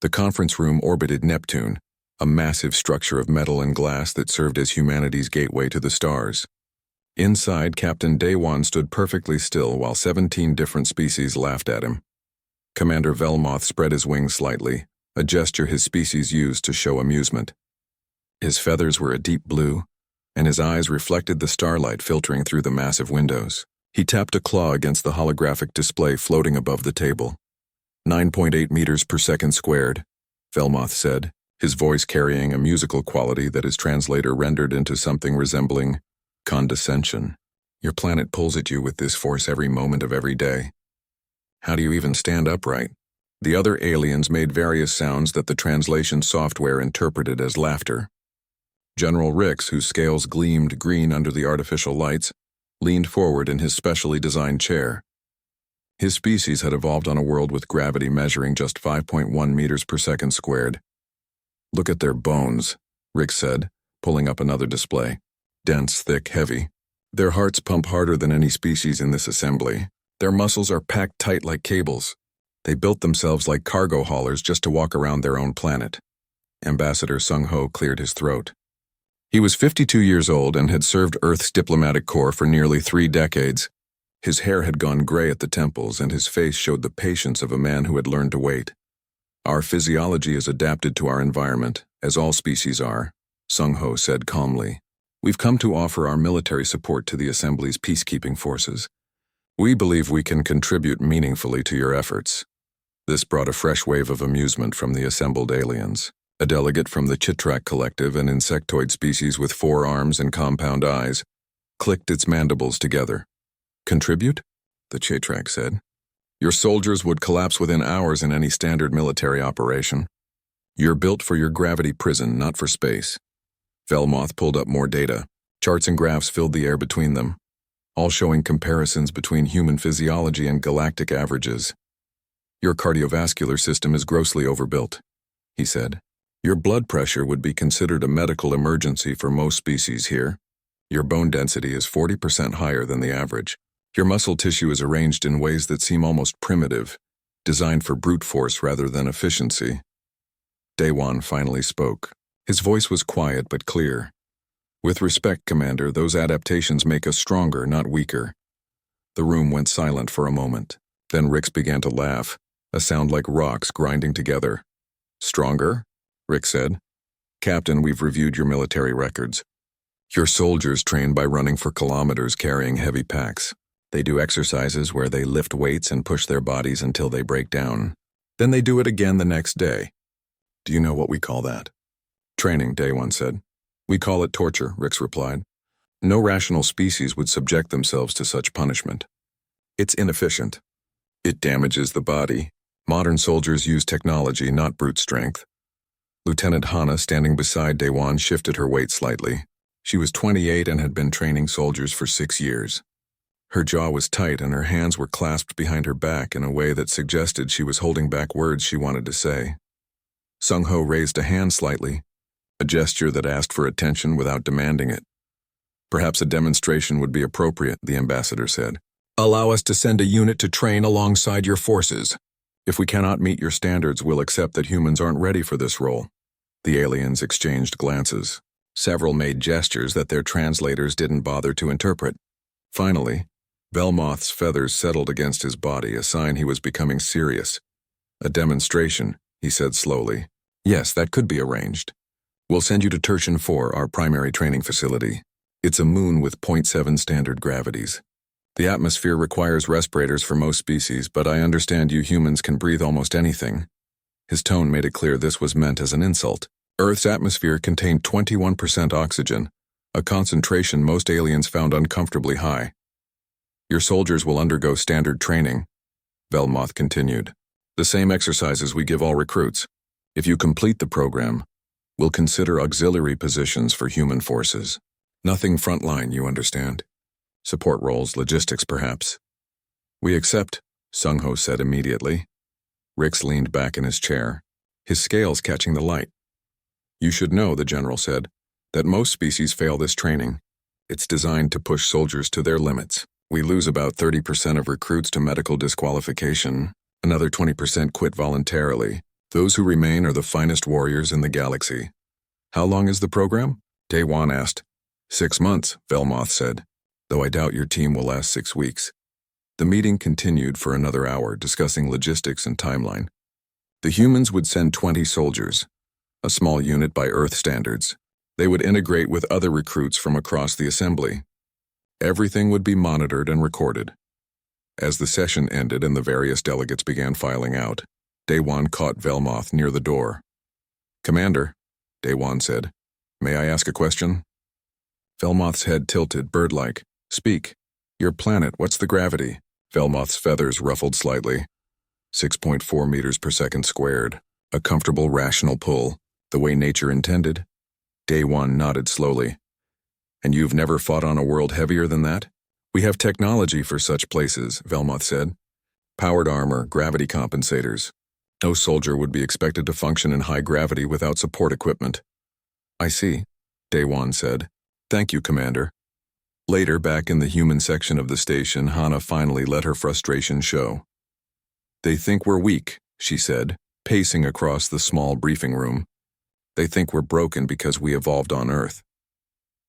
The conference room orbited Neptune, a massive structure of metal and glass that served as humanity's gateway to the stars. Inside, Captain Daywan stood perfectly still while 17 different species laughed at him. Commander Velmoth spread his wings slightly, a gesture his species used to show amusement. His feathers were a deep blue, and his eyes reflected the starlight filtering through the massive windows. He tapped a claw against the holographic display floating above the table. 9.8 meters per second squared, Velmoth said, his voice carrying a musical quality that his translator rendered into something resembling condescension. Your planet pulls at you with this force every moment of every day. How do you even stand upright? The other aliens made various sounds that the translation software interpreted as laughter. General Rix, whose scales gleamed green under the artificial lights, leaned forward in his specially designed chair. His species had evolved on a world with gravity measuring just 5.1 meters per second squared. Look at their bones, Rix said, pulling up another display. Dense, thick, heavy. Their hearts pump harder than any species in this assembly. Their muscles are packed tight like cables. They built themselves like cargo haulers just to walk around their own planet. Ambassador Sung Ho cleared his throat. He was 52 years old and had served Earth's diplomatic corps for nearly 3 decades. His hair had gone gray at the temples and his face showed the patience of a man who had learned to wait. Our physiology is adapted to our environment, as all species are, Sung Ho said calmly. We've come to offer our military support to the Assembly's peacekeeping forces. We believe we can contribute meaningfully to your efforts. This brought a fresh wave of amusement from the assembled aliens. A delegate from the Chitrak Collective, an insectoid species with 4 arms and compound eyes, clicked its mandibles together. Contribute? The Chitrak said. Your soldiers would collapse within hours in any standard military operation. You're built for your gravity prison, not for space. Velmoth pulled up more data. Charts and graphs filled the air between them, all showing comparisons between human physiology and galactic averages. Your cardiovascular system is grossly overbuilt, he said. Your blood pressure would be considered a medical emergency for most species here. Your bone density is 40% higher than the average. Your muscle tissue is arranged in ways that seem almost primitive, designed for brute force rather than efficiency. Daywan finally spoke. His voice was quiet but clear. With respect, Commander, those adaptations make us stronger, not weaker. The room went silent for a moment. Then Rix began to laugh, a sound like rocks grinding together. Stronger? Rix said. Captain, we've reviewed your military records. Your soldiers train by running for kilometers carrying heavy packs. They do exercises where they lift weights and push their bodies until they break down. Then they do it again the next day. Do you know what we call that? Training, Daywan said. We call it torture, Rix replied. No rational species would subject themselves to such punishment. It's inefficient. It damages the body. Modern soldiers use technology, not brute strength. Lieutenant Hana, standing beside Daywan, shifted her weight slightly. She was 28 and had been training soldiers for 6 years. Her jaw was tight and her hands were clasped behind her back in a way that suggested she was holding back words she wanted to say. Sung Ho raised a hand slightly, a gesture that asked for attention without demanding it. Perhaps a demonstration would be appropriate, the ambassador said. Allow us to send a unit to train alongside your forces. If we cannot meet your standards, we'll accept that humans aren't ready for this role. The aliens exchanged glances. Several made gestures that their translators didn't bother to interpret. Finally, Velmoth's feathers settled against his body, a sign he was becoming serious. A demonstration, he said slowly. Yes, that could be arranged. We'll send you to Tertian 4, our primary training facility. It's a moon with 0.7 standard gravities. The atmosphere requires respirators for most species, but I understand you humans can breathe almost anything. His tone made it clear this was meant as an insult. Earth's atmosphere contained 21% oxygen, a concentration most aliens found uncomfortably high. Your soldiers will undergo standard training, Velmoth continued. The same exercises we give all recruits. If you complete the program, we'll consider auxiliary positions for human forces. Nothing frontline, you understand. Support roles, logistics perhaps. We accept, Sung Ho said immediately. Rix leaned back in his chair, his scales catching the light. You should know, the general said, that most species fail this training. It's designed to push soldiers to their limits. We lose about 30% of recruits to medical disqualification. Another 20% quit voluntarily. Those who remain are the finest warriors in the galaxy. How long is the program? Daewon asked. 6 months, Velmoth said, though I doubt your team will last 6 weeks. The meeting continued for another hour, discussing logistics and timeline. The humans would send 20 soldiers, a small unit by Earth standards. They would integrate with other recruits from across the assembly. Everything would be monitored and recorded. As the session ended and the various delegates began filing out, Daewon caught Velmoth near the door. Commander, Daewon said, may I ask a question? Velmoth's head tilted, bird-like. Speak. Your planet, what's the gravity? Velmoth's feathers ruffled slightly. 6.4 meters per second squared. A comfortable, rational pull, the way nature intended. Daewon nodded slowly. And you've never fought on a world heavier than that? We have technology for such places, Velmoth said. Powered armor, gravity compensators. No soldier would be expected to function in high gravity without support equipment. I see, Daewon said. Thank you, Commander. Later, back in the human section of the station, Hana finally let her frustration show. They think we're weak, she said, pacing across the small briefing room. They think we're broken because we evolved on Earth.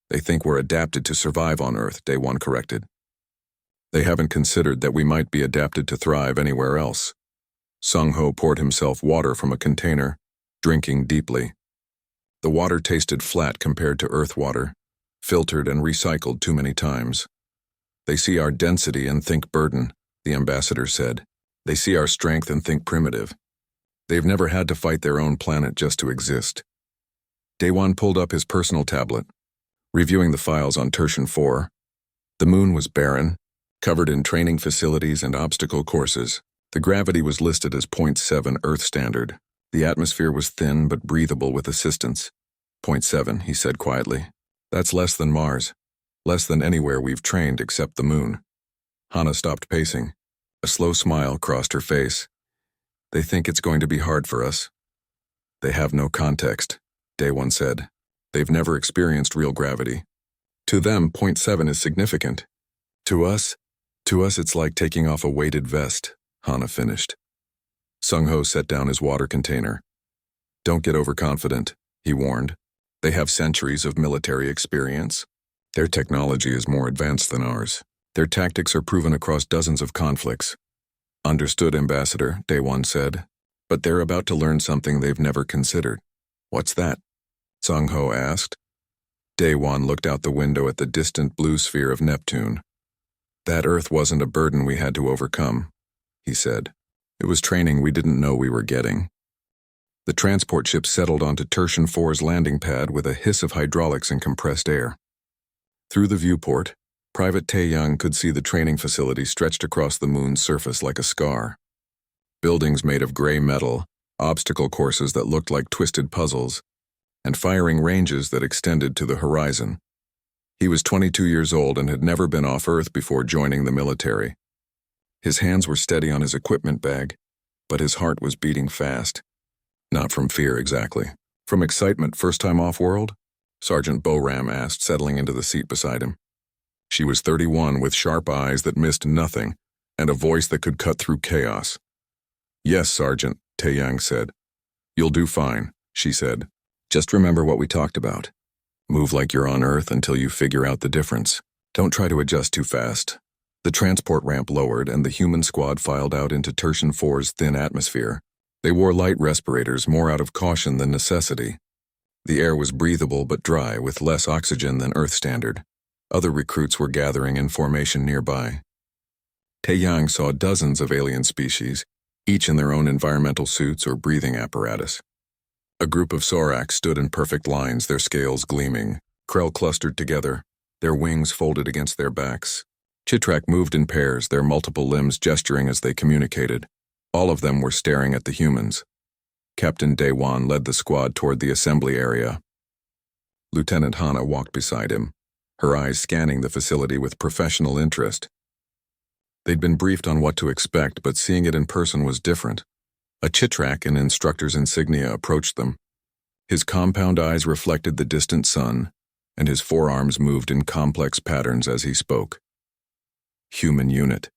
They think we're adapted to survive on Earth, Daewon corrected. They haven't considered that we might be adapted to thrive anywhere else. Sung-ho poured himself water from a container, drinking deeply. The water tasted flat compared to Earth water, filtered and recycled too many times. They see our density and think burden, the ambassador said. They see our strength and think primitive. They've never had to fight their own planet just to exist. Daewon pulled up his personal tablet, reviewing the files on Tertian 4. The moon was barren, covered in training facilities and obstacle courses. The gravity was listed as 0.7 Earth standard. The atmosphere was thin but breathable with assistance. 0.7, he said quietly. That's less than Mars. Less than anywhere we've trained except the moon. Hana stopped pacing. A slow smile crossed her face. They think it's going to be hard for us. They have no context, Daewon said. They've never experienced real gravity. To them, 0.7 is significant. To us it's like taking off a weighted vest, Hana finished. Sung-ho set down his water container. Don't get overconfident, he warned. They have centuries of military experience. Their technology is more advanced than ours. Their tactics are proven across dozens of conflicts. Understood, Ambassador, Daewon said. But they're about to learn something they've never considered. What's that? Sung-ho asked. Daewon looked out the window at the distant blue sphere of Neptune. That Earth wasn't a burden we had to overcome, he said. It was training we didn't know we were getting. The transport ship settled onto Tertian 4's landing pad with a hiss of hydraulics and compressed air. Through the viewport, Private Tae-young could see the training facility stretched across the moon's surface like a scar. Buildings made of gray metal, obstacle courses that looked like twisted puzzles, and firing ranges that extended to the horizon. He was 22 years old and had never been off Earth before joining the military. His hands were steady on his equipment bag, but his heart was beating fast. Not from fear exactly. From excitement, first time off-world? Sergeant Boram asked, settling into the seat beside him. She was 31 with sharp eyes that missed nothing and a voice that could cut through chaos. Yes, Sergeant, Tae-young said. You'll do fine, she said. Just remember what we talked about. Move like you're on Earth until you figure out the difference. Don't try to adjust too fast. The transport ramp lowered and the human squad filed out into Tertian 4's thin atmosphere. They wore light respirators more out of caution than necessity. The air was breathable but dry, with less oxygen than Earth standard. Other recruits were gathering in formation nearby. Tae-young saw dozens of alien species, each in their own environmental suits or breathing apparatus. A group of Soraks stood in perfect lines, their scales gleaming, Krell clustered together, their wings folded against their backs. Chitrak moved in pairs, their multiple limbs gesturing as they communicated. All of them were staring at the humans. Captain Daewon led the squad toward the assembly area. Lieutenant Hana walked beside him, her eyes scanning the facility with professional interest. They'd been briefed on what to expect, but seeing it in person was different. A Chitrak in instructor's insignia approached them. His compound eyes reflected the distant sun, and his forearms moved in complex patterns as he spoke. Human unit.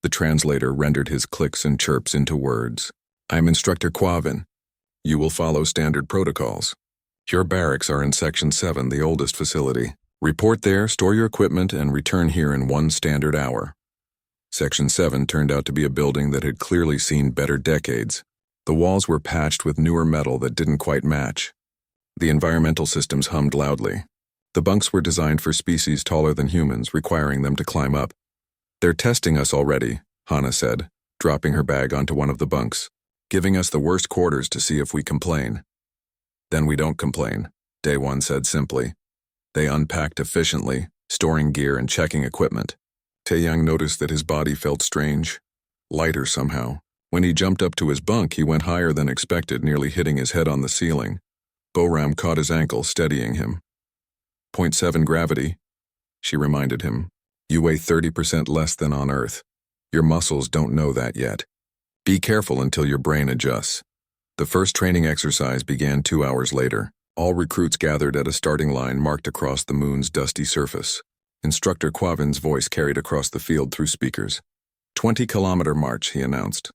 The translator rendered his clicks and chirps into words. I'm Instructor Quavin. You will follow standard protocols. Your barracks are in Section 7, the oldest facility. Report there, store your equipment, and return here in 1 standard hour. Section 7 turned out to be a building that had clearly seen better decades. The walls were patched with newer metal that didn't quite match. The environmental systems hummed loudly. The bunks were designed for species taller than humans, requiring them to climb up. They're testing us already, Hana said, dropping her bag onto one of the bunks, giving us the worst quarters to see if we complain. Then we don't complain, Daewon said simply. They unpacked efficiently, storing gear and checking equipment. Taeyang noticed that his body felt strange, lighter somehow. When he jumped up to his bunk, he went higher than expected, nearly hitting his head on the ceiling. Boram caught his ankle, steadying him. "0.7 gravity," she reminded him. "You weigh 30% less than on Earth. Your muscles don't know that yet. Be careful until your brain adjusts." The first training exercise began 2 hours later. All recruits gathered at a starting line marked across the moon's dusty surface. Instructor Quavin's voice carried across the field through speakers. 20-kilometer march, he announced.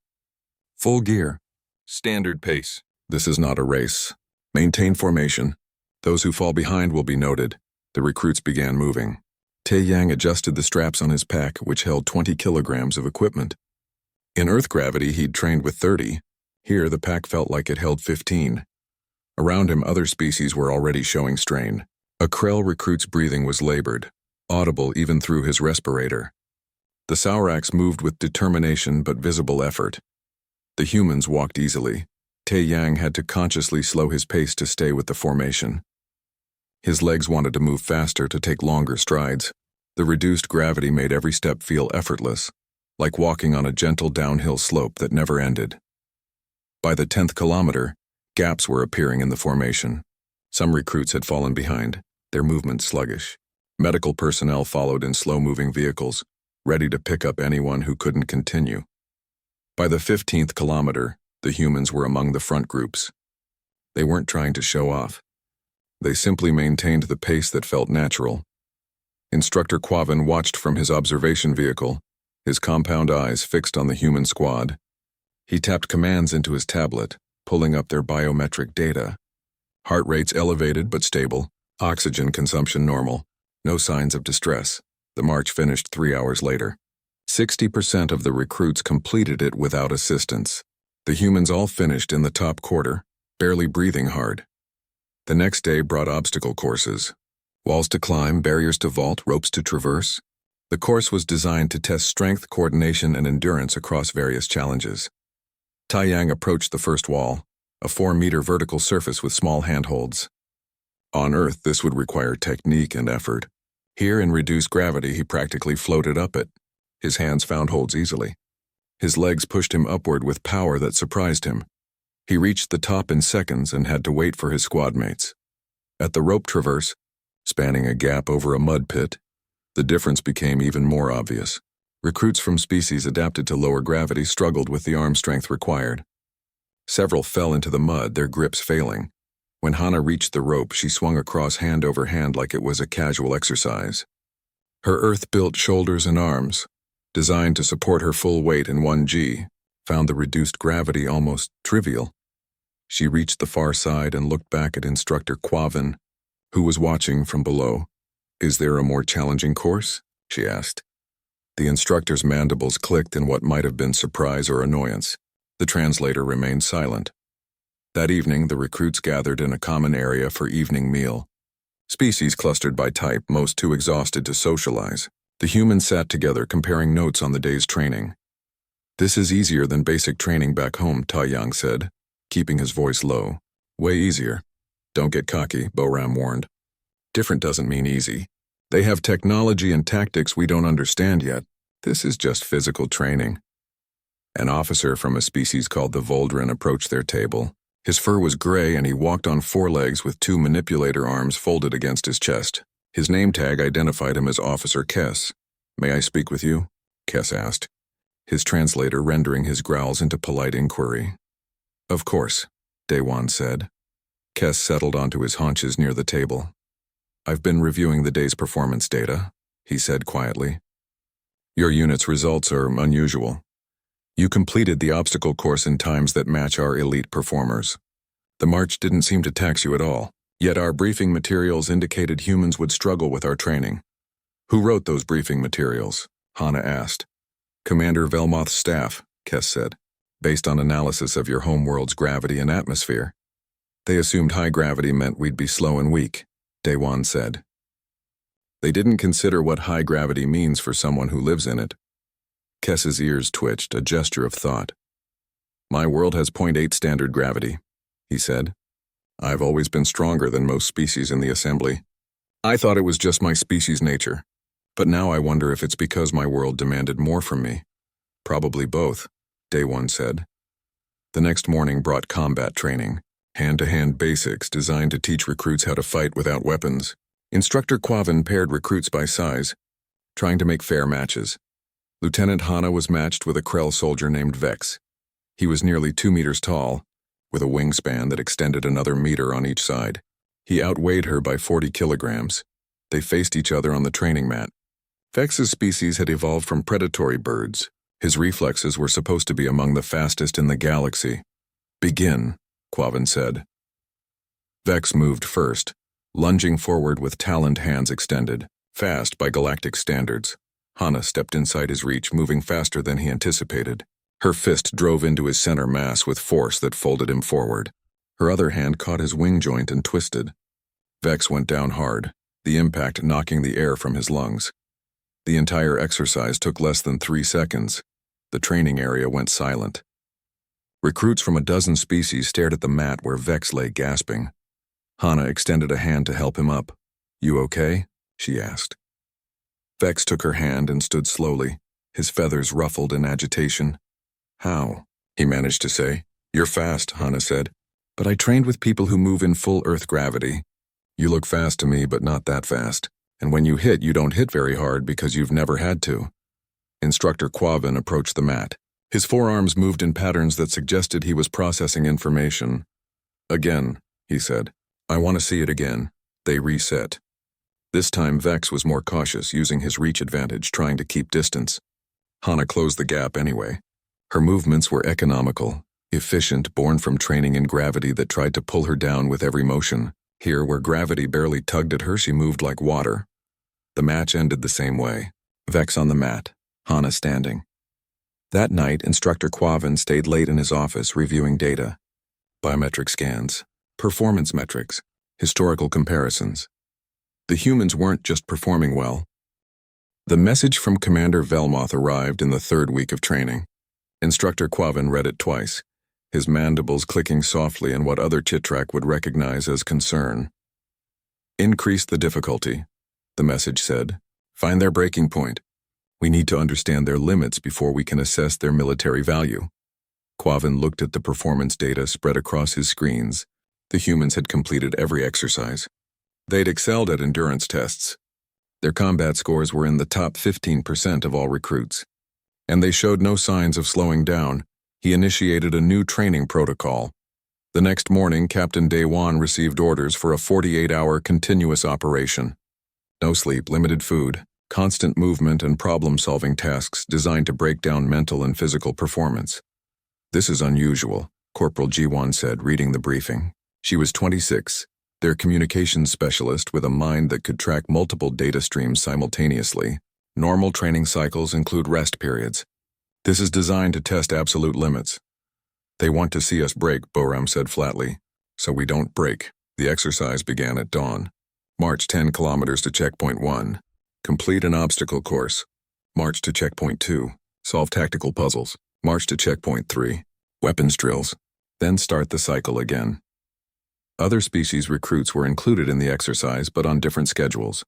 Full gear. Standard pace. This is not a race. Maintain formation. Those who fall behind will be noted. The recruits began moving. Taeyang adjusted the straps on his pack, which held 20 kilograms of equipment. In Earth gravity, he'd trained with 30. Here, the pack felt like it held 15. Around him, other species were already showing strain. A Krell recruit's breathing was labored, audible even through his respirator. The Sauraks moved with determination but visible effort. The humans walked easily. Taeyang had to consciously slow his pace to stay with the formation. His legs wanted to move faster, to take longer strides. The reduced gravity made every step feel effortless, like walking on a gentle downhill slope that never ended. By the 10th kilometer, gaps were appearing in the formation. Some recruits had fallen behind, their movement sluggish. Medical personnel followed in slow-moving vehicles, ready to pick up anyone who couldn't continue. By the 15th kilometer, the humans were among the front groups. They weren't trying to show off. They simply maintained the pace that felt natural. Instructor Quavin watched from his observation vehicle, his compound eyes fixed on the human squad. He tapped commands into his tablet, pulling up their biometric data. Heart rates elevated but stable, oxygen consumption normal, no signs of distress. The march finished 3 hours later. 60% of the recruits completed it without assistance. The humans all finished in the top quarter, barely breathing hard. The next day brought obstacle courses. Walls to climb, barriers to vault, ropes to traverse. The course was designed to test strength, coordination, and endurance across various challenges. Taeyang approached the first wall, a 4-meter vertical surface with small handholds. On Earth, this would require technique and effort. Here, in reduced gravity, he practically floated up it. His hands found holds easily. His legs pushed him upward with power that surprised him. He reached the top in seconds and had to wait for his squad mates. At the rope traverse, spanning a gap over a mud pit, the difference became even more obvious. Recruits from species adapted to lower gravity struggled with the arm strength required. Several fell into the mud, their grips failing. When Hana reached the rope, she swung across hand over hand like it was a casual exercise. Her Earth-built shoulders and arms, designed to support her full weight in 1G, found the reduced gravity almost trivial. She reached the far side and looked back at Instructor Quavin, who was watching from below. "Is there a more challenging course?" she asked. The instructor's mandibles clicked in what might have been surprise or annoyance. The translator remained silent. That evening, the recruits gathered in a common area for evening meal. Species clustered by type, most too exhausted to socialize. The humans sat together, comparing notes on the day's training. "This is easier than basic training back home," Taeyang said, keeping his voice low. "Way easier." "Don't get cocky," Boram warned. "Different doesn't mean easy. They have technology and tactics we don't understand yet. This is just physical training." An officer from a species called the Voldrin approached their table. His fur was gray and he walked on 4 legs with 2 manipulator arms folded against his chest. His name tag identified him as Officer Kess. "May I speak with you?" Kess asked, his translator rendering his growls into polite inquiry. "Of course," Daewon said. Kess settled onto his haunches near the table. "I've been reviewing the day's performance data," he said quietly. "Your unit's results are unusual. You completed the obstacle course in times that match our elite performers. The march didn't seem to tax you at all, yet our briefing materials indicated humans would struggle with our training. Who wrote those briefing materials? Hana asked. Commander Velmoth's staff, Kess said, based on analysis of your homeworld's gravity and atmosphere. They assumed high gravity meant we'd be slow and weak, Daewon said. They didn't consider what high gravity means for someone who lives in it. Kess's ears twitched, a gesture of thought. My world has 0.8 standard gravity, he said. I've always been stronger than most species in the assembly. I thought it was just my species' nature, but now I wonder if it's because my world demanded more from me. Probably both, Daewon said. The next morning brought combat training, hand-to-hand basics designed to teach recruits how to fight without weapons. Instructor Quavan paired recruits by size, trying to make fair matches. Lieutenant Hana was matched with a Krell soldier named Vex. He was nearly 2 meters tall, with a wingspan that extended another meter on each side. He outweighed her by 40 kilograms. They faced each other on the training mat. Vex's species had evolved from predatory birds. His reflexes were supposed to be among the fastest in the galaxy. Begin, Quavan said. Vex moved first, lunging forward with taloned hands extended, fast by galactic standards. Hana stepped inside his reach, moving faster than he anticipated. Her fist drove into his center mass with force that folded him forward. Her other hand caught his wing joint and twisted. Vex went down hard, the impact knocking the air from his lungs. The entire exercise took less than 3 seconds. The training area went silent. Recruits from a dozen species stared at the mat where Vex lay gasping. Hana extended a hand to help him up. You okay? She asked. Vex took her hand and stood slowly, his feathers ruffled in agitation. How? He managed to say. You're fast, Hana said. But I trained with people who move in full Earth gravity. You look fast to me, but not that fast. And when you hit, you don't hit very hard because you've never had to. Instructor Quavan approached the mat. His forearms moved in patterns that suggested he was processing information. Again, he said. I want to see it again. They reset. This time Vex was more cautious, using his reach advantage, trying to keep distance. Hana closed the gap anyway. Her movements were economical, efficient, born from training in gravity that tried to pull her down with every motion. Here, where gravity barely tugged at her, she moved like water. The match ended the same way. Vex on the mat, Hana standing. That night, Instructor Quavan stayed late in his office reviewing data. Biometric scans, performance metrics, historical comparisons. The humans weren't just performing well. The message from Commander Velmoth arrived in the 3rd week of training. Instructor Quavan read it twice, his mandibles clicking softly in what other Chitrak would recognize as concern. Increase the difficulty, the message said. Find their breaking point. We need to understand their limits before we can assess their military value. Quavan looked at the performance data spread across his screens. The humans had completed every exercise. They'd excelled at endurance tests. Their combat scores were in the top 15% of all recruits. And they showed no signs of slowing down. He initiated a new training protocol. The next morning, Captain Daewon received orders for a 48-hour continuous operation. No sleep, limited food, constant movement, and problem-solving tasks designed to break down mental and physical performance. This is unusual, Corporal Jiwon said, reading the briefing. She was 26, their communications specialist with a mind that could track multiple data streams simultaneously. Normal training cycles include rest periods. This is designed to test absolute limits. They want to see us break, Boram said flatly. So we don't break. The exercise began at dawn. March 10 kilometers to checkpoint 1. Complete an obstacle course. March to checkpoint 2. Solve tactical puzzles. March to checkpoint 3. Weapons drills. Then start the cycle again. Other species recruits were included in the exercise, but on different schedules.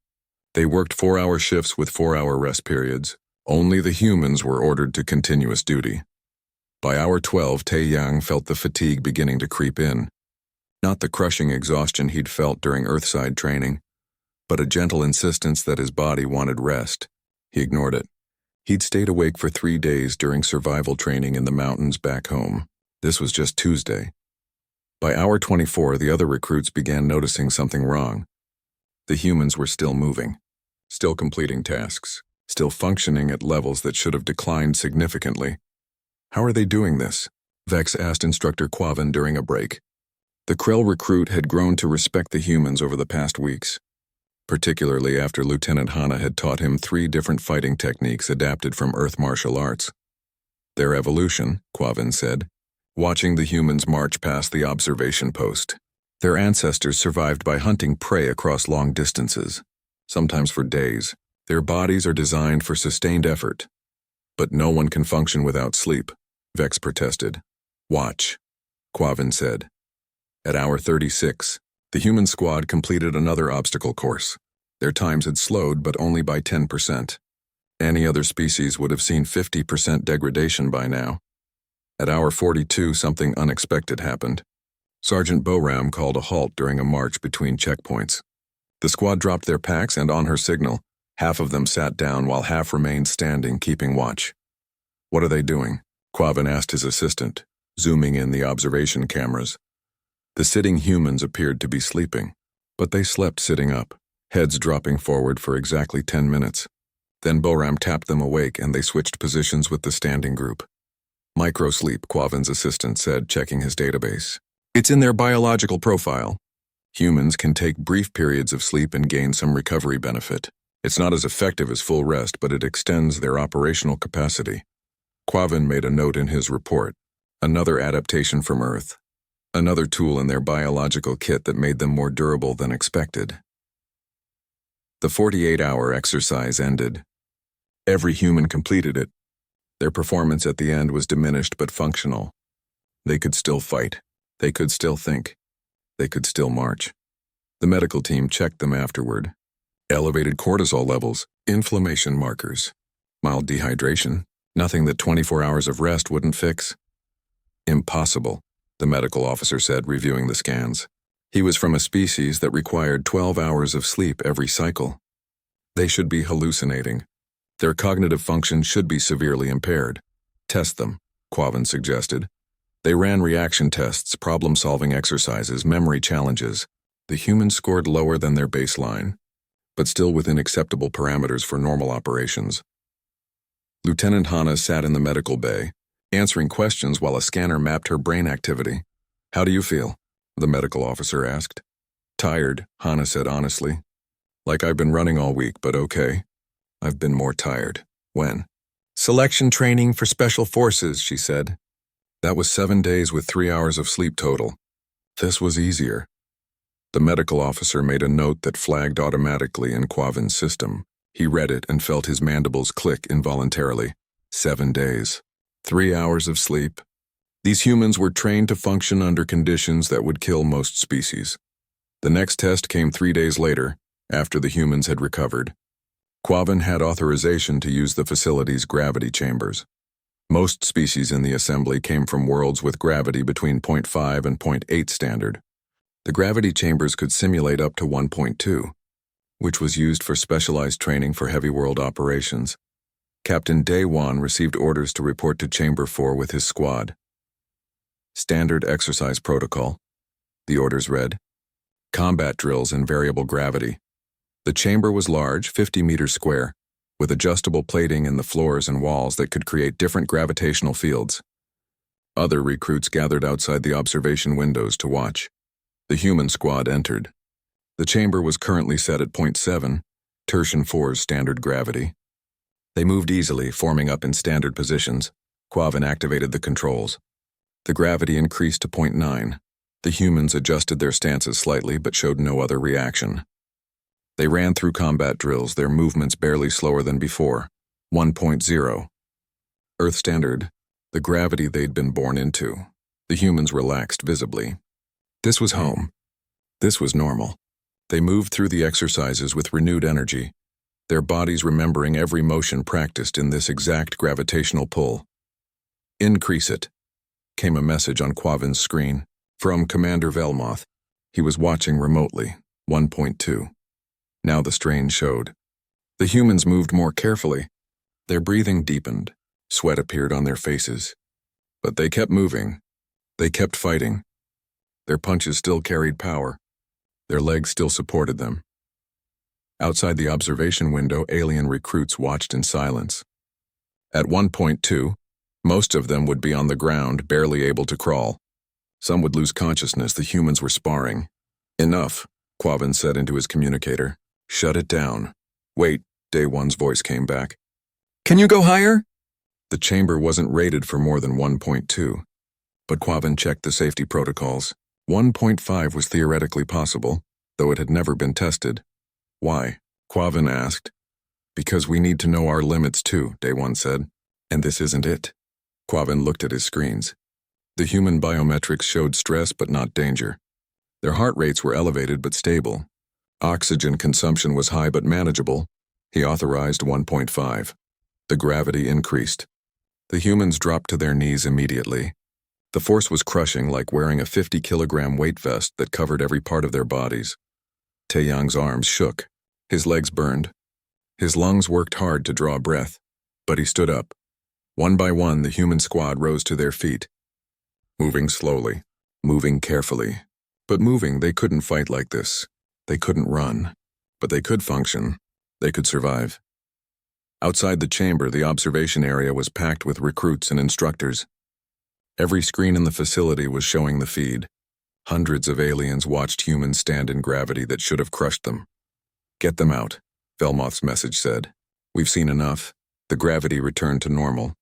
They worked 4-hour shifts with 4-hour rest periods. Only the humans were ordered to continuous duty. By hour 12, Taeyang felt the fatigue beginning to creep in. Not the crushing exhaustion he'd felt during Earthside training, but a gentle insistence that his body wanted rest. He ignored it. He'd stayed awake for 3 days during survival training in the mountains back home. This was just Tuesday. By hour 24, the other recruits began noticing something wrong. The humans were still moving, still completing tasks, still functioning at levels that should have declined significantly. How are they doing this? Vex asked Instructor Quavan during a break. The Krell recruit had grown to respect the humans over the past weeks, particularly after Lieutenant Hana had taught him 3 different fighting techniques adapted from Earth martial arts. Their evolution, Quavan said, watching the humans march past the observation post. Their ancestors survived by hunting prey across long distances, sometimes for days. Their bodies are designed for sustained effort. But no one can function without sleep, Vex protested. Watch, Quavan said. At hour 36, the human squad completed another obstacle course. Their times had slowed, but only by 10%. Any other species would have seen 50% degradation by now. At hour 42, something unexpected happened. Sergeant Boram called a halt during a march between checkpoints. The squad dropped their packs, and on her signal, half of them sat down while half remained standing, keeping watch. What are they doing? Quavan asked his assistant, zooming in the observation cameras. The sitting humans appeared to be sleeping, but they slept sitting up, heads dropping forward for exactly 10 minutes. Then Boram tapped them awake and they switched positions with the standing group. Microsleep, Quavan's assistant said, checking his database. It's in their biological profile. Humans can take brief periods of sleep and gain some recovery benefit. It's not as effective as full rest, but it extends their operational capacity. Quavan made a note in his report. Another adaptation from Earth. Another tool in their biological kit that made them more durable than expected. The 48-hour exercise ended. Every human completed it. Their performance at the end was diminished but functional. They could still fight. They could still think. They could still march. The medical team checked them afterward. Elevated cortisol levels, inflammation markers, mild dehydration, nothing that 24 hours of rest wouldn't fix. Impossible, the medical officer said, reviewing the scans. He was from a species that required 12 hours of sleep every cycle. They should be hallucinating. Their cognitive function should be severely impaired. Test them, Quavan suggested. They ran reaction tests, problem-solving exercises, memory challenges. The humans scored lower than their baseline, but still within acceptable parameters for normal operations. Lieutenant Hana sat in the medical bay, answering questions while a scanner mapped her brain activity. How do you feel? The medical officer asked. Tired, Hana said honestly. Like I've been running all week, but okay. I've been more tired. When? Selection training for special forces, she said. That was 7 days with 3 hours of sleep total. This was easier. The medical officer made a note that flagged automatically in Quavan's system. He read it and felt his mandibles click involuntarily. 7 days. 3 hours of sleep. These humans were trained to function under conditions that would kill most species. The next test came 3 days later, after the humans had recovered. Quavan had authorization to use the facility's gravity chambers. Most species in the assembly came from worlds with gravity between 0.5 and 0.8 standard. The gravity chambers could simulate up to 1.2, which was used for specialized training for heavy world operations. Captain Daewon received orders to report to Chamber 4 with his squad. Standard exercise protocol, the orders read. Combat drills in variable gravity. The chamber was large, 50 meters square, with adjustable plating in the floors and walls that could create different gravitational fields. Other recruits gathered outside the observation windows to watch. The human squad entered. The chamber was currently set at 0.7, Tertian 4's standard gravity. They moved easily, forming up in standard positions. Quavan activated the controls. The gravity increased to 0.9. The humans adjusted their stances slightly but showed no other reaction. They ran through combat drills, their movements barely slower than before. 1.0. Earth standard, the gravity they'd been born into. The humans relaxed visibly. This was home. This was normal. They moved through the exercises with renewed energy, their bodies remembering every motion practiced in this exact gravitational pull. Increase it, came a message on Quavan's screen. From Commander Velmoth. He was watching remotely. 1.2. Now the strain showed. The humans moved more carefully. Their breathing deepened. Sweat appeared on their faces. But they kept moving. They kept fighting. Their punches still carried power. Their legs still supported them. Outside the observation window, alien recruits watched in silence. At 1.2, Most of them would be on the ground, barely able to crawl. Some would lose consciousness. The humans were sparring. Enough, Quavin said into his communicator. Shut it down. Wait, Day One's voice came back. Can you go higher? The chamber wasn't rated for more than 1.2. But Quavin checked the safety protocols. 1.5 was theoretically possible, though it had never been tested. Why? Quavin asked. Because we need to know our limits too, Day One said. And this isn't it. Quavin looked at his screens. The human biometrics showed stress but not danger. Their heart rates were elevated but stable. Oxygen consumption was high but manageable. He authorized 1.5. The gravity increased. The humans dropped to their knees immediately. The force was crushing, like wearing a 50-kilogram weight vest that covered every part of their bodies. Taeyang's arms shook. His legs burned. His lungs worked hard to draw breath. But he stood up. One by one, the human squad rose to their feet. Moving slowly, moving carefully. But moving, they couldn't fight like this. They couldn't run. But they could function. They could survive. Outside the chamber, the observation area was packed with recruits and instructors. Every screen in the facility was showing the feed. Hundreds of aliens watched humans stand in gravity that should have crushed them. Get them out, Velmoth's message said. We've seen enough. The gravity returned to normal.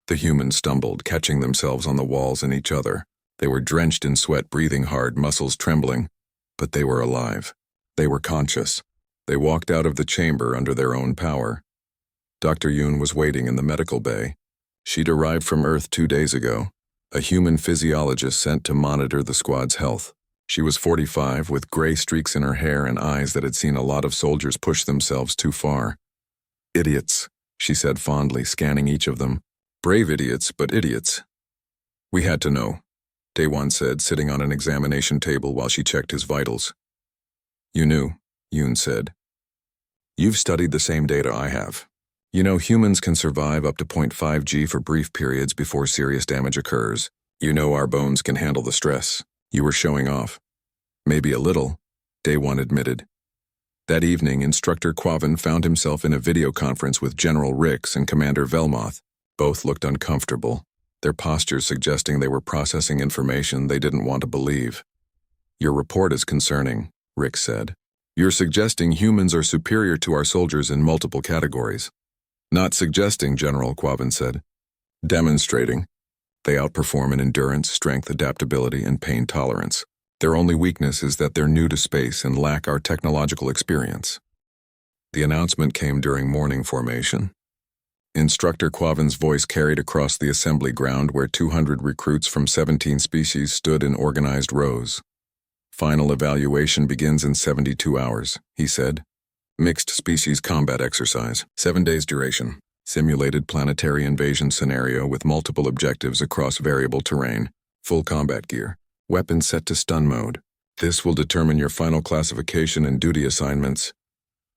The humans stumbled, catching themselves on the walls and each other. They were drenched in sweat, breathing hard, muscles trembling. But they were alive. They were conscious. They walked out of the chamber under their own power. Dr. Yoon was waiting in the medical bay. She'd arrived from Earth 2 days ago, a human physiologist sent to monitor the squad's health. She was 45, with gray streaks in her hair and eyes that had seen a lot of soldiers push themselves too far. Idiots, she said fondly, scanning each of them. Brave idiots, but idiots. We had to know, Daewon said, sitting on an examination table while she checked his vitals. You knew, Yoon said. You've studied the same data I have. You know humans can survive up to 0.5 G for brief periods before serious damage occurs. You know our bones can handle the stress. You were showing off. Maybe a little, Daewon admitted. That evening, Instructor Quavin found himself in a video conference with General Rix and Commander Velmoth. Both looked uncomfortable, their postures suggesting they were processing information they didn't want to believe. Your report is concerning, Rix said. You're suggesting humans are superior to our soldiers in multiple categories. Not suggesting, General Quavin said. Demonstrating. They outperform in endurance, strength, adaptability, and pain tolerance. Their only weakness is that they're new to space and lack our technological experience. The announcement came during morning formation. Instructor Quavin's voice carried across the assembly ground where 200 recruits from 17 species stood in organized rows. Final evaluation begins in 72 hours, he said. Mixed species combat exercise, 7 days duration. Simulated planetary invasion scenario with multiple objectives across variable terrain. Full combat gear. Weapons set to stun mode. This will determine your final classification and duty assignments.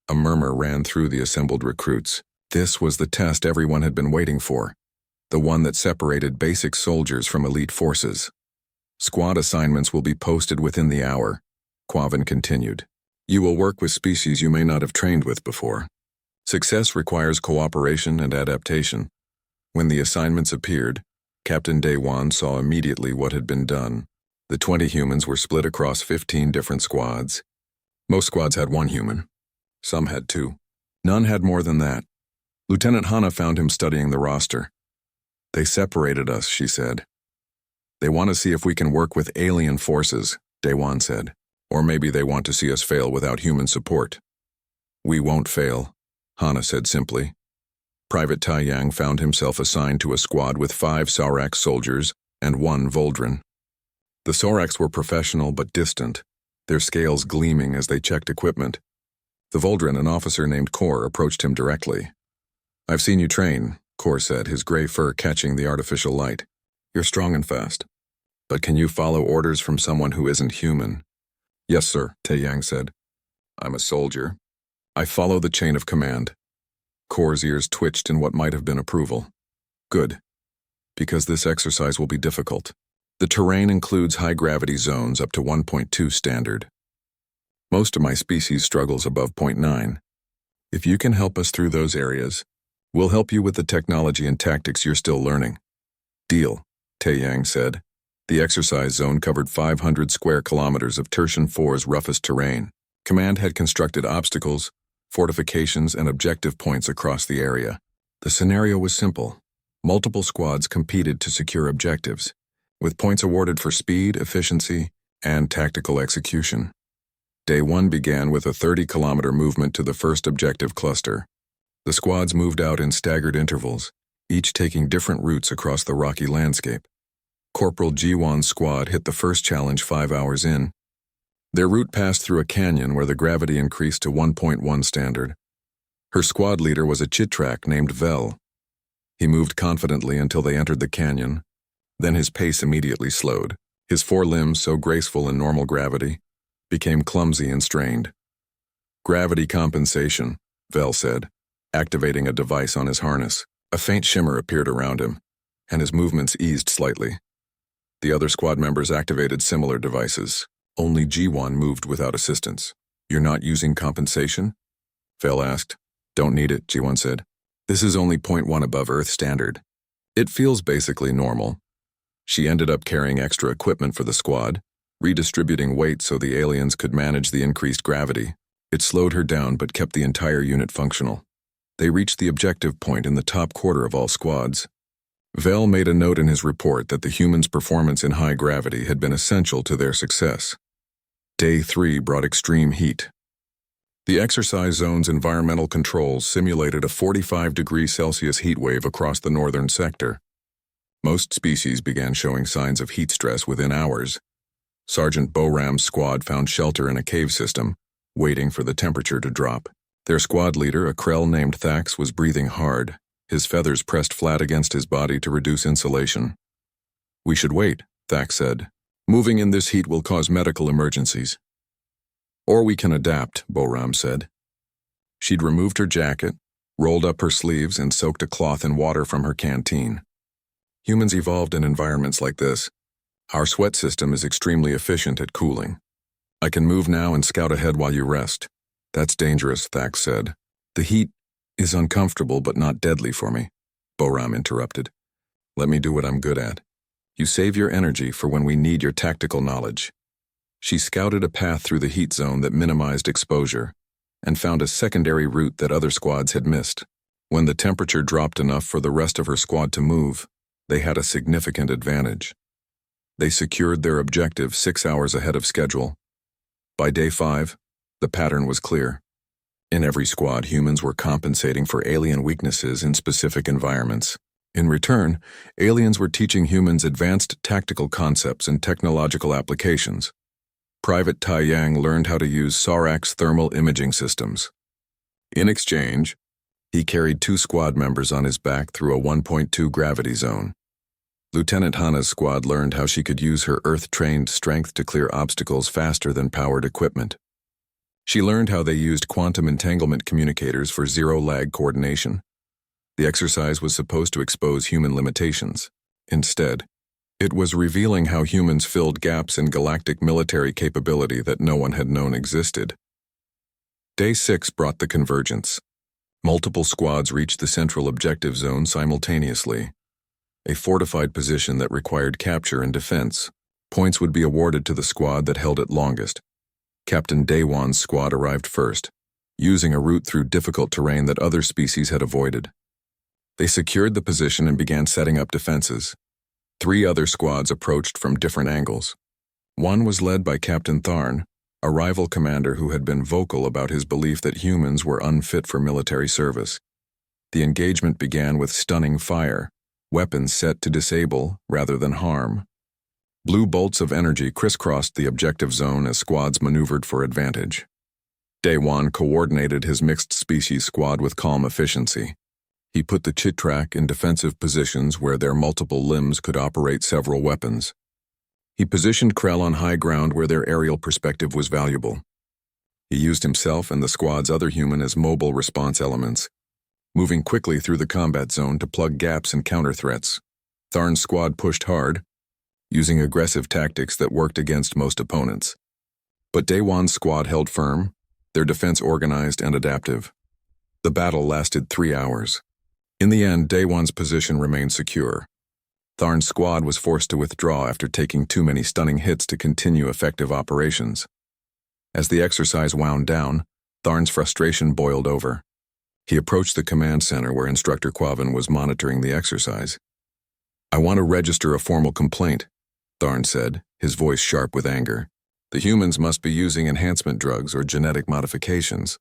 A murmur ran through the assembled recruits. This was the test everyone had been waiting for. The one that separated basic soldiers from elite forces. Squad assignments will be posted within the hour, Quavin continued. You will work with species you may not have trained with before. Success requires cooperation and adaptation. When the assignments appeared, Captain Daewon saw immediately what had been done. The 20 humans were split across 15 different squads. Most squads had 1 human. Some had 2. None had more than that. Lieutenant Hana found him studying the roster. They separated us, she said. They want to see if we can work with alien forces, Daewon said. Or maybe they want to see us fail without human support. We won't fail, Hana said simply. Private Taeyang found himself assigned to a squad with 5 Saurak soldiers and 1 Voldren. The Sauraks were professional but distant, their scales gleaming as they checked equipment. The Voldren, an officer named Kor, approached him directly. I've seen you train, Kor said, his gray fur catching the artificial light. You're strong and fast. But can you follow orders from someone who isn't human? Yes, sir, Taeyang said. I'm a soldier. I follow the chain of command. Kor's ears twitched in what might have been approval. Good. Because this exercise will be difficult. The terrain includes high-gravity zones up to 1.2 standard. Most of my species struggles above 0.9. If you can help us through those areas, we'll help you with the technology and tactics you're still learning. Deal, Taeyang said. The exercise zone covered 500 square kilometers of Tertian 4's roughest terrain. Command had constructed obstacles, fortifications, and objective points across the area. The scenario was simple. Multiple squads competed to secure objectives, with points awarded for speed, efficiency, and tactical execution. Day 1 began with a 30-kilometer movement to the first objective cluster. The squads moved out in staggered intervals, each taking different routes across the rocky landscape. Corporal Jiwon's squad hit the first challenge 5 hours in. Their route passed through a canyon where the gravity increased to 1.1 standard. Her squad leader was a Chitrak named Vel. He moved confidently until they entered the canyon. Then his pace immediately slowed. His 4 limbs, so graceful in normal gravity, became clumsy and strained. Gravity compensation, Vel said, activating a device on his harness. A faint shimmer appeared around him, and his movements eased slightly. The other squad members activated similar devices. Only Jiwon moved without assistance. You're not using compensation? Vel asked. Don't need it, Jiwon said. This is only 0.1 above Earth standard. It feels basically normal. She ended up carrying extra equipment for the squad, redistributing weight so the aliens could manage the increased gravity. It slowed her down but kept the entire unit functional. They reached the objective point in the top quarter of all squads. Vel made a note in his report that the humans' performance in high gravity had been essential to their success. Day 3 brought extreme heat. The exercise zone's environmental controls simulated a 45-degree Celsius heat wave across the northern sector. Most species began showing signs of heat stress within hours. Sergeant Boram's squad found shelter in a cave system, waiting for the temperature to drop. Their squad leader, a Krell named Thax, was breathing hard, his feathers pressed flat against his body to reduce insulation. We should wait, Thax said. Moving in this heat will cause medical emergencies. Or we can adapt, Boram said. She'd removed her jacket, rolled up her sleeves, and soaked a cloth in water from her canteen. Humans evolved in environments like this. Our sweat system is extremely efficient at cooling. I can move now and scout ahead while you rest. That's dangerous, Thax said. The heat is uncomfortable but not deadly for me, Boram interrupted. Let me do what I'm good at. You save your energy for when we need your tactical knowledge. She scouted a path through the heat zone that minimized exposure and found a secondary route that other squads had missed. When the temperature dropped enough for the rest of her squad to move, they had a significant advantage. They secured their objective 6 hours ahead of schedule. By day 5, the pattern was clear. In every squad, humans were compensating for alien weaknesses in specific environments. In return, aliens were teaching humans advanced tactical concepts and technological applications. Private Taeyang learned how to use Sarak's thermal imaging systems. In exchange, he carried 2 squad members on his back through a 1.2 gravity zone. Lieutenant Hana's squad learned how she could use her Earth-trained strength to clear obstacles faster than powered equipment. She learned how they used quantum entanglement communicators for zero-lag coordination. The exercise was supposed to expose human limitations. Instead, it was revealing how humans filled gaps in galactic military capability that no one had known existed. Day 6 brought the convergence. Multiple squads reached the central objective zone simultaneously, a fortified position that required capture and defense. Points would be awarded to the squad that held it longest. Captain Daewon's squad arrived first, using a route through difficult terrain that other species had avoided. They secured the position and began setting up defenses. 3 other squads approached from different angles. One was led by Captain Tharn, a rival commander who had been vocal about his belief that humans were unfit for military service. The engagement began with stunning fire, weapons set to disable rather than harm. Blue bolts of energy crisscrossed the objective zone as squads maneuvered for advantage. Daewon coordinated his mixed-species squad with calm efficiency. He put the Chitrak in defensive positions where their multiple limbs could operate several weapons. He positioned Krell on high ground where their aerial perspective was valuable. He used himself and the squad's other human as mobile response elements, moving quickly through the combat zone to plug gaps and counter threats. Tharn's squad pushed hard, using aggressive tactics that worked against most opponents. But Daewon's squad held firm, their defense organized and adaptive. The battle lasted 3 hours. In the end, Daewon's position remained secure. Tharn's squad was forced to withdraw after taking too many stunning hits to continue effective operations. As the exercise wound down, Tharn's frustration boiled over. He approached the command center where Instructor Quavan was monitoring the exercise. "I want to register a formal complaint," Tharn said, his voice sharp with anger. "The humans must be using enhancement drugs or genetic modifications.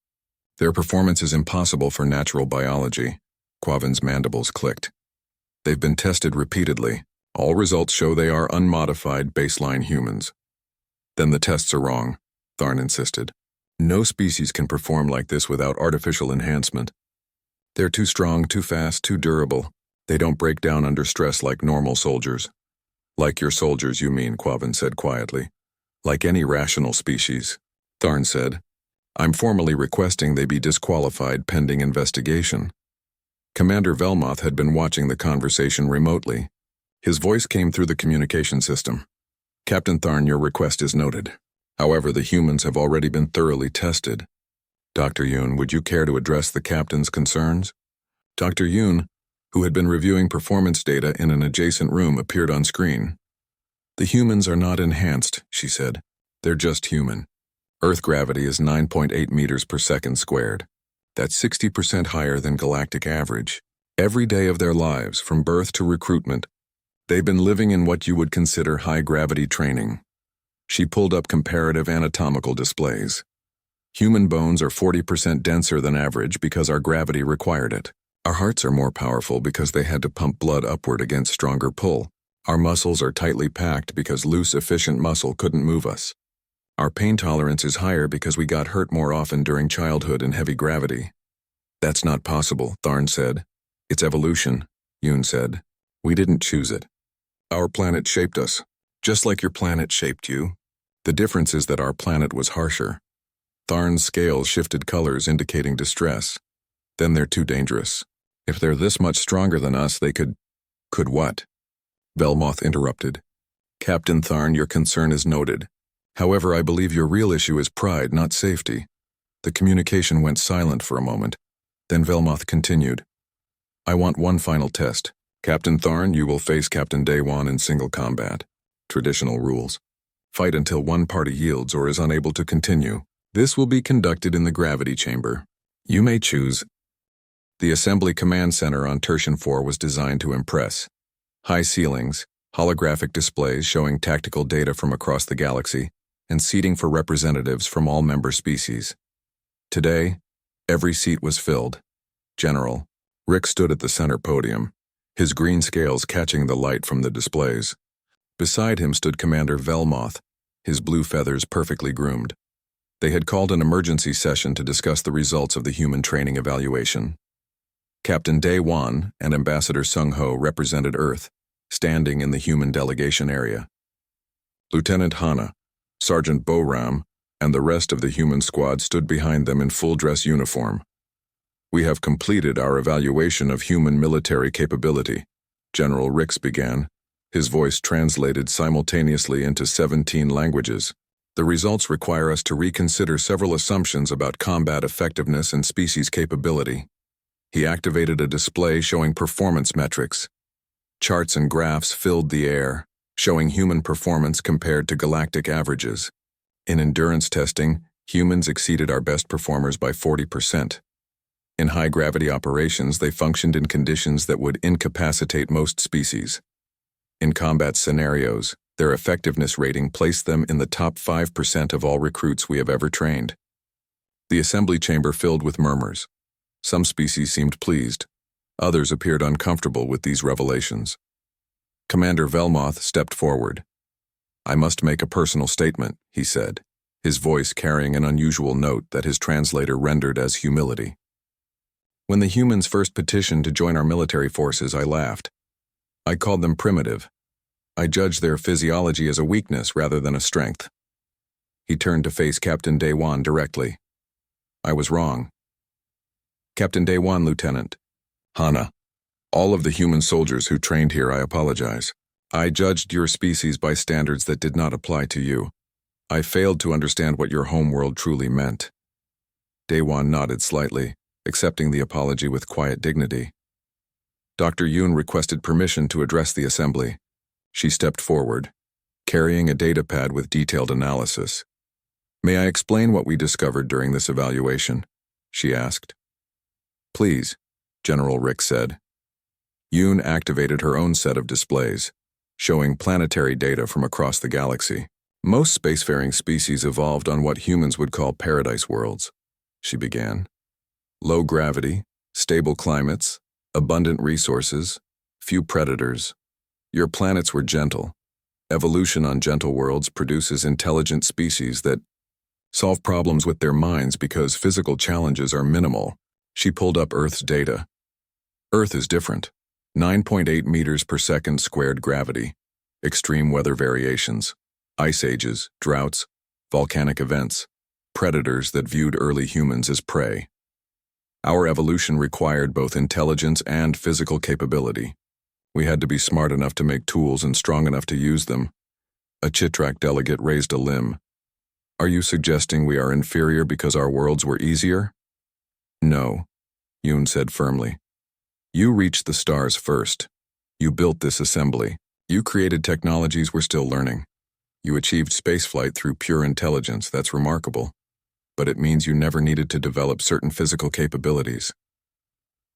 Their performance is impossible for natural biology." Quavan's mandibles clicked. "They've been tested repeatedly. All results show they are unmodified baseline humans." "Then the tests are wrong," Tharn insisted. "No species can perform like this without artificial enhancement. They're too strong, too fast, too durable. They don't break down under stress like normal soldiers." "Like your soldiers, you mean," Quavan said quietly. "Like any rational species," Tharn said. "I'm formally requesting they be disqualified pending investigation." Commander Velmoth had been watching the conversation remotely. His voice came through the communication system. "Captain Tharn, your request is noted. However, the humans have already been thoroughly tested. Dr. Yoon, would you care to address the captain's concerns?" Dr. Yoon, who had been reviewing performance data in an adjacent room, appeared on screen. "The humans are not enhanced," she said. "They're just human. Earth gravity is 9.8 meters per second squared. That's 60% higher than galactic average. Every day of their lives, from birth to recruitment, they've been living in what you would consider high-gravity training." She pulled up comparative anatomical displays. "Human bones are 40% denser than average because our gravity required it. Our hearts are more powerful because they had to pump blood upward against stronger pull. Our muscles are tightly packed because loose, efficient muscle couldn't move us. Our pain tolerance is higher because we got hurt more often during childhood in heavy gravity." "That's not possible," Tharn said. "It's evolution," Yoon said. "We didn't choose it. Our planet shaped us, just like your planet shaped you. The difference is that our planet was harsher." Tharn's scales shifted colors, indicating distress. "Then they're too dangerous. If they're this much stronger than us, they could..." "Could what?" Velmoth interrupted. "Captain Tharn, your concern is noted. However, I believe your real issue is pride, not safety." The communication went silent for a moment. Then Velmoth continued. "I want one final test. Captain Tharn, you will face Captain Daewon in single combat. Traditional rules. Fight until one party yields or is unable to continue. This will be conducted in the gravity chamber. You may choose." The Assembly Command Center on Tertian 4 was designed to impress. High ceilings, holographic displays showing tactical data from across the galaxy, and seating for representatives from all member species. Today, every seat was filled. General Rick stood at the center podium, his green scales catching the light from the displays. Beside him stood Commander Velmoth, his blue feathers perfectly groomed. They had called an emergency session to discuss the results of the human training evaluation. Captain Daewon and Ambassador Sung-ho represented Earth, standing in the human delegation area. Lieutenant Hana, Sergeant Boram, and the rest of the human squad stood behind them in full-dress uniform. "We have completed our evaluation of human military capability," General Rix began, his voice translated simultaneously into 17 languages. "The results require us to reconsider several assumptions about combat effectiveness and species capability." He activated a display showing performance metrics. Charts and graphs filled the air, showing human performance compared to galactic averages. In endurance testing, humans exceeded our best performers by 40%. In high-gravity operations, they functioned in conditions that would incapacitate most species. In combat scenarios, their effectiveness rating placed them in the top 5% of all recruits we have ever trained. The assembly chamber filled with murmurs. Some species seemed pleased. Others appeared uncomfortable with these revelations. Commander Velmoth stepped forward. "I must make a personal statement," he said, his voice carrying an unusual note that his translator rendered as humility. "When the humans first petitioned to join our military forces, I laughed. I called them primitive. I judged their physiology as a weakness rather than a strength." He turned to face Captain Daewon directly. "I was wrong." "Captain Daewon, Lieutenant." "Hana, all of the human soldiers who trained here, I apologize. I judged your species by standards that did not apply to you. I failed to understand what your homeworld truly meant." Daewon nodded slightly, accepting the apology with quiet dignity. Dr. Yoon requested permission to address the assembly. She stepped forward, carrying a data pad with detailed analysis. "May I explain what we discovered during this evaluation?" she asked. "Please," General Rick said. Yoon activated her own set of displays, showing planetary data from across the galaxy. "Most spacefaring species evolved on what humans would call paradise worlds," she began. "Low gravity, stable climates, abundant resources, few predators. Your planets were gentle. Evolution on gentle worlds produces intelligent species that solve problems with their minds because physical challenges are minimal." She pulled up Earth's data. Earth is different. 9.8 meters per second squared gravity, extreme weather variations, ice ages, droughts, volcanic events, predators that viewed early humans as prey. Our evolution required both intelligence and physical capability. We had to be smart enough to make tools and strong enough to use them. A Chitrak delegate raised a limb. "Are you suggesting we are inferior because our worlds were easier?" "No," Yoon said firmly. "You reached the stars first. You built this assembly. You created technologies we're still learning. You achieved spaceflight through pure intelligence. That's remarkable. But it means you never needed to develop certain physical capabilities."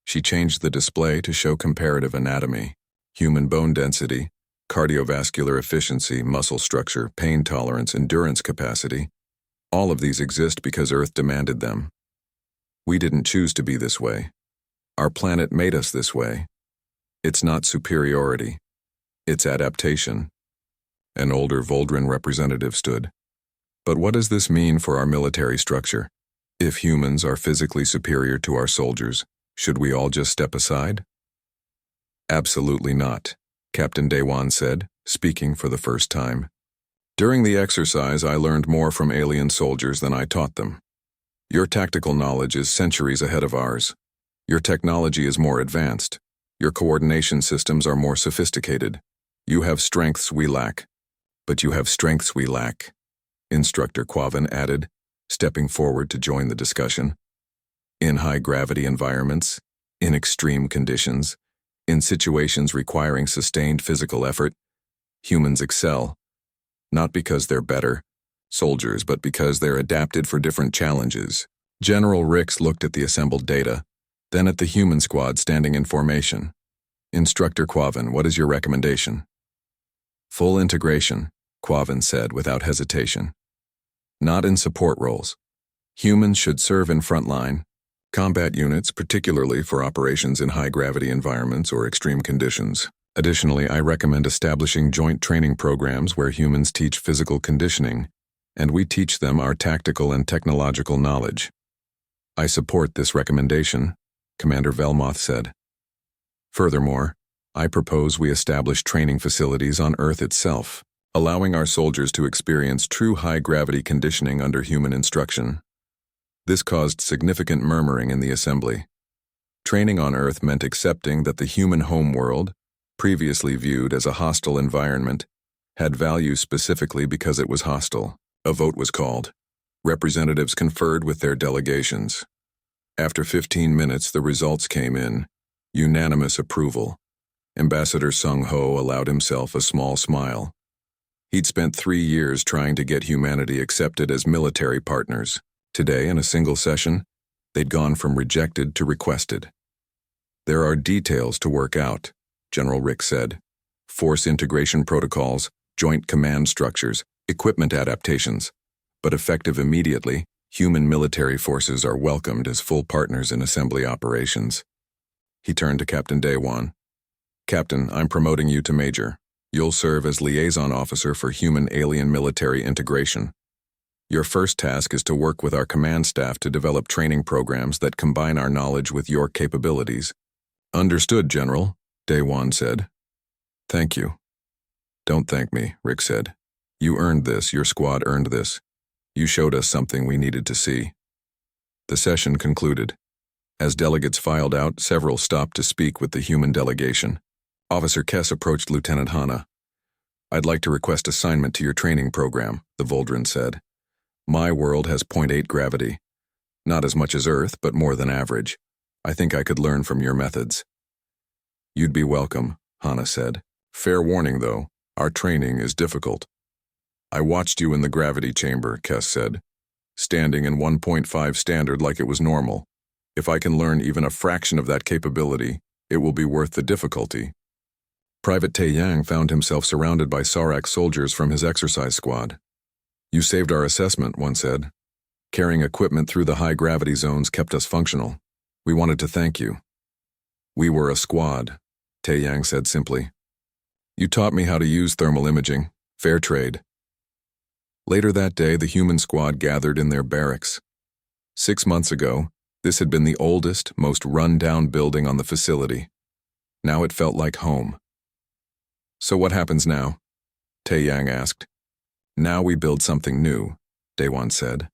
She changed the display to show comparative anatomy, human bone density, cardiovascular efficiency, muscle structure, pain tolerance, endurance capacity. All of these exist because Earth demanded them. We didn't choose to be this way. Our planet made us this way. It's not superiority. It's adaptation. An older Voldrin representative stood. "But what does this mean for our military structure? If humans are physically superior to our soldiers, should we all just step aside?" "Absolutely not," Captain Daewon said, speaking for the first time. "During the exercise, I learned more from alien soldiers than I taught them. Your tactical knowledge is centuries ahead of ours. Your technology is more advanced. Your coordination systems are more sophisticated. You have strengths we lack. But you have strengths we lack," Instructor Quavan added, stepping forward to join the discussion. "In high-gravity environments, in extreme conditions, in situations requiring sustained physical effort, humans excel. Not because they're better soldiers, but because they're adapted for different challenges." General Rix looked at the assembled data, then at the human squad standing in formation. "Instructor Quavan, what is your recommendation?" "Full integration," Quavan said without hesitation. "Not in support roles. Humans should serve in frontline combat units, particularly for operations in high-gravity environments or extreme conditions. Additionally, I recommend establishing joint training programs where humans teach physical conditioning, and we teach them our tactical and technological knowledge." "I support this recommendation," Commander Velmoth said. "Furthermore, I propose we establish training facilities on Earth itself, allowing our soldiers to experience true high-gravity conditioning under human instruction." This caused significant murmuring in the assembly. Training on Earth meant accepting that the human homeworld, previously viewed as a hostile environment, had value specifically because it was hostile. A vote was called. Representatives conferred with their delegations. After 15 minutes, the results came in. Unanimous approval. Ambassador Sung Ho allowed himself a small smile. He'd spent 3 years trying to get humanity accepted as military partners. Today, in a single session, they'd gone from rejected to requested. "There are details to work out," General Rick said. "Force integration protocols, joint command structures, equipment adaptations. But effective immediately, human military forces are welcomed as full partners in assembly operations." He turned to Captain Daewon. "Captain, I'm promoting you to Major. You'll serve as liaison officer for human-alien military integration. Your first task is to work with our command staff to develop training programs that combine our knowledge with your capabilities." "Understood, General," Daewon said. "Thank you." "Don't thank me," Rick said. "You earned this, your squad earned this. You showed us something we needed to see." The session concluded. As delegates filed out, several stopped to speak with the human delegation. Officer Kess approached Lieutenant Hanna. "I'd like to request assignment to your training program," the Voldrin said. "My world has 0.8 gravity. Not as much as Earth, but more than average. I think I could learn from your methods." You'd be welcome, Hana said. Fair warning, though, our training is difficult. I watched you in the gravity chamber, Kess said, standing in 1.5 standard like it was normal. If I can learn even a fraction of that capability, it will be worth the difficulty. Private Tae Yang found himself surrounded by Sarak soldiers from his exercise squad. You saved our assessment, one said. Carrying equipment through the high gravity zones kept us functional. We wanted to thank you. We were a squad, Tae Yang said simply. You taught me how to use thermal imaging. Fair trade. Later that day, the human squad gathered in their barracks. 6 months ago, this had been the oldest, most run-down building on the facility. Now it felt like home. So what happens now? Tae Yang asked. Now we build something new, Daewon said.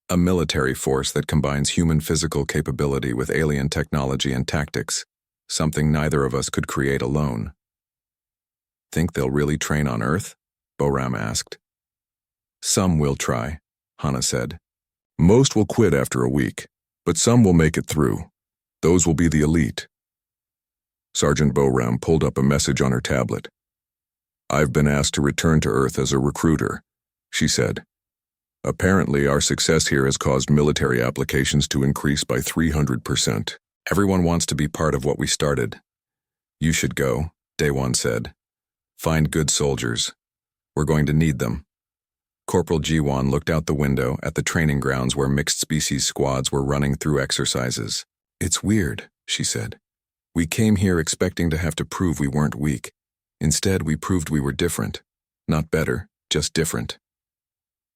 A military force that combines human physical capability with alien technology and tactics, something neither of us could create alone. Think they'll really train on Earth? Boram asked. Some will try, Hana said. Most will quit after a week, but some will make it through. Those will be the elite. Sergeant Boram pulled up a message on her tablet. I've been asked to return to Earth as a recruiter, she said. Apparently, our success here has caused military applications to increase by 300%. Everyone wants to be part of what we started. You should go, Daewon said. Find good soldiers. We're going to need them. Corporal Jiwon looked out the window at the training grounds where mixed-species squads were running through exercises. It's weird, she said. We came here expecting to have to prove we weren't weak. Instead, we proved we were different. Not better, just different.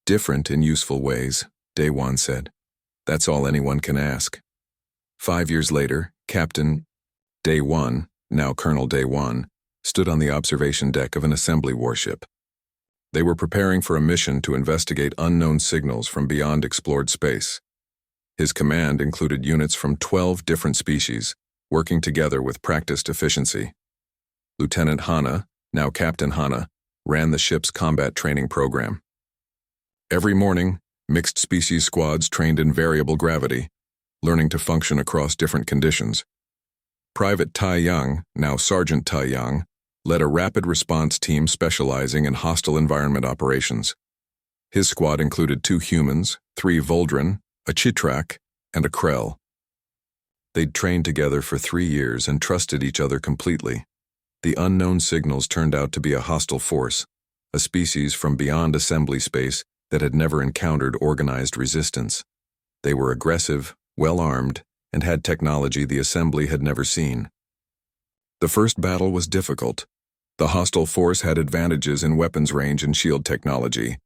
Different in useful ways, Daewon said. That's all anyone can ask. 5 years later, Captain Daewon, now Colonel Daewon, stood on the observation deck of an assembly warship. They were preparing for a mission to investigate unknown signals from beyond explored space. His command included units from 12 different species, working together with practiced efficiency. Lieutenant Hana, now Captain Hana, ran the ship's combat training program. Every morning, mixed-species squads trained in variable gravity, learning to function across different conditions. Private Tai Yang, now Sergeant Tai Yang, led a rapid response team specializing in hostile environment operations. His squad included 2 humans, 3 Voldren, a Chitrak, and a Krell. They'd trained together for 3 years and trusted each other completely. The unknown signals turned out to be a hostile force, a species from beyond assembly space that had never encountered organized resistance. They were aggressive, well-armed, and had technology the assembly had never seen. The first battle was difficult. The hostile force had advantages in weapons range and shield technology.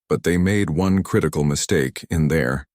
But they made one critical mistake in there.